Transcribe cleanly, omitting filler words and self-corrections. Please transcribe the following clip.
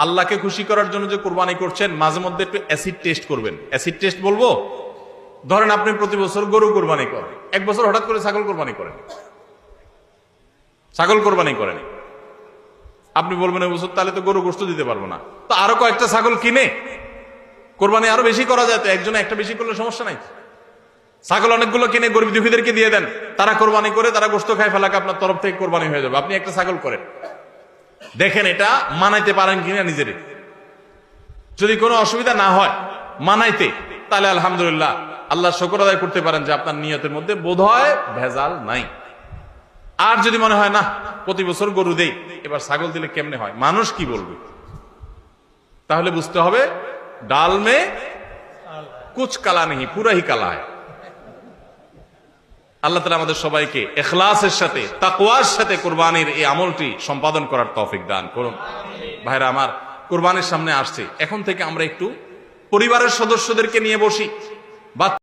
আল্লাহকে খুশি করার জন্য যে কোরবানি করছেন, মাঝে মধ্যে একটু অ্যাসিড টেস্ট করবেন। অ্যাসিড টেস্ট বলবো, ধরেন আপনি প্রতি বছর গরু কোরবানি করেন, এক বছর হঠাৎ করে ছাগল কোরবানি করেন, ছাগল কোরবানি করেন, আপনি বলবেন এই বছর তাহলে তো গরু গোশত দিতে পারবো না, তো আরো কয়েকটা ছাগল কিনে কোরবানি আরো বেশি করা যায়, তো একজনে একটা বেশি করলে সমস্যা নাই। ছাগল অনেকগুলো কিনে গরিব দুঃখীদেরকে দিয়ে দেন, তারা কোরবানি করে তারা গোশত খায় ফেলাকে আপনার তরফ থেকে কোরবানি হয়ে যাবে। আপনি একটা ছাগল করেন, দেখেন এটা মানাইতে পারেন কিনা নিজেরে। যদি কোনো অসুবিধা না হয় মানাইতে, তাহলে আলহামদুলিল্লাহ আল্লাহ শুকর আদায় করতে পারেন যে আপনার নিয়তের মধ্যে বোধহয় ভেজাল নাই। আর যদি মনে হয় না প্রতি বছর গরু দেই, এবার ছাগল দিলে কেমনে হয়, মানুষ কি বলবে, তাহলে বুঝতে হবে ডাল মে কুছ কালা নেই, পুরা হি কালা হয়। আল্লাহ তাআলা আমাদের সবাইকে ইখলাসের সাথে তাকওয়ার সাথে কুরবানির এই আমলটি সম্পাদন করার তৌফিক দান করুন। ভাইরা আমার, কুরবানির সামনে আসছে, এখন থেকে আমরা একটু পরিবারের সদস্যদেরকে নিয়ে বসি।